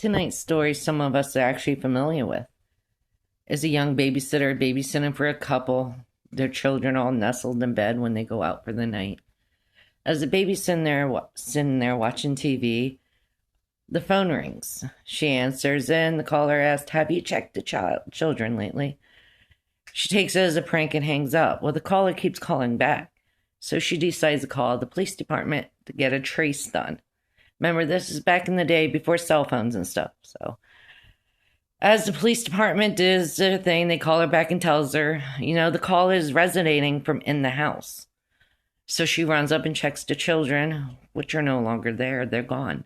Tonight's story some of us are actually familiar with is a young babysitter babysitting for a couple, their children all nestled in bed when they go out for the night. As the baby's sitting there watching TV, the phone rings. She answers and the caller asks, "Have you checked the children lately?" She takes it as a prank and hangs up. Well, the caller keeps calling back, so she decides to call the police department to get a trace done. Remember, this is back in the day before cell phones and stuff. So, as the police department does their thing, they call her back and tells her, the call is resonating from in the house. So she runs up and checks the children, which are no longer there. They're gone.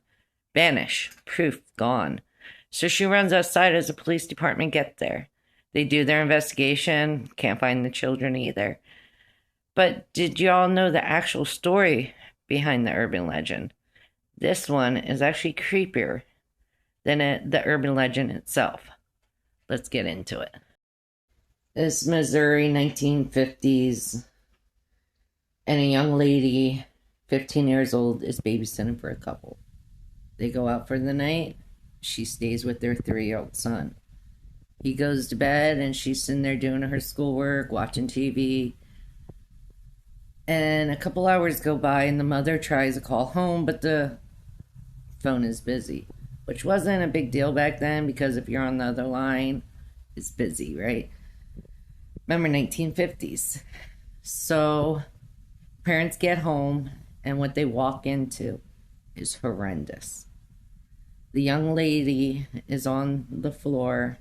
Vanish. Proof gone. So she runs outside as the police department get there. They do their investigation. Can't find the children either. But did y'all know the actual story behind the urban legend? This one is actually creepier than the urban legend itself. Let's get into it. It's Missouri, 1950s, and a young lady, 15 years old, is babysitting for a couple. They go out for the night. She stays with their 3-year-old son. He goes to bed, and she's sitting there doing her schoolwork, watching TV. And a couple hours go by, and the mother tries to call home, but the phone is busy, which wasn't a big deal back then because if you're on the other line, it's busy, right? Remember 1950s. So parents get home, and what they walk into is horrendous. The young lady is on the floor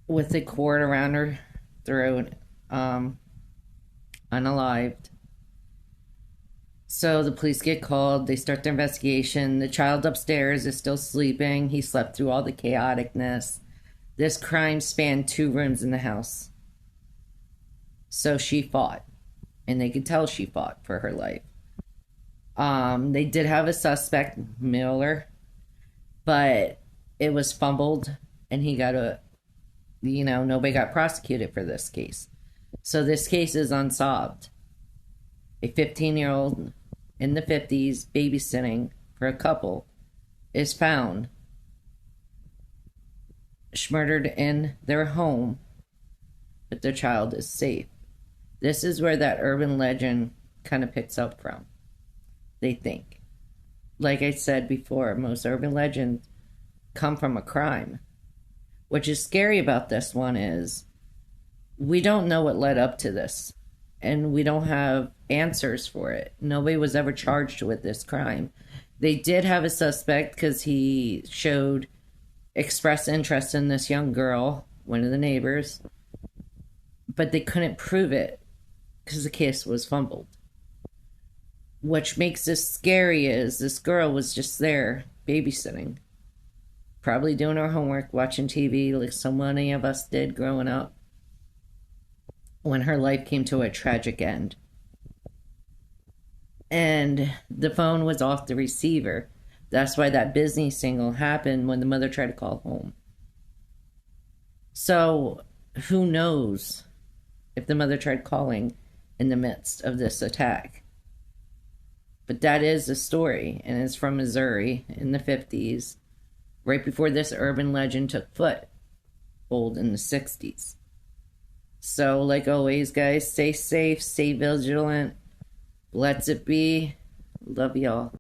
with a cord around her throat, unalived. So the police get called. They start their investigation. The child upstairs is still sleeping. He slept through all the chaoticness. This crime spanned 2 rooms in the house. So she fought. And they could tell she fought for her life. They did have a suspect, Miller. But it was fumbled. And he got nobody got prosecuted for this case. So this case is unsolved. A 15-year-old in the 50s babysitting for a couple is found murdered in their home, but their child is safe. This is where that urban legend kind of picks up from, they think. Like I said before, most urban legends come from a crime. Which is scary about this one is we don't know what led up to this. And we don't have answers for it. Nobody was ever charged with this crime. They did have a suspect because he showed expressed interest in this young girl, one of the neighbors. But they couldn't prove it because the case was fumbled. What makes this scary is this girl was just there babysitting. Probably doing her homework, watching TV like so many of us did growing up, when her life came to a tragic end. And the phone was off the receiver. That's why that busy signal happened when the mother tried to call home. So who knows if the mother tried calling in the midst of this attack. But that is the story, and it's from Missouri in the 50s, right before this urban legend took foothold in the 60s. So, like always, guys, stay safe, stay vigilant. Let's it be. Love y'all.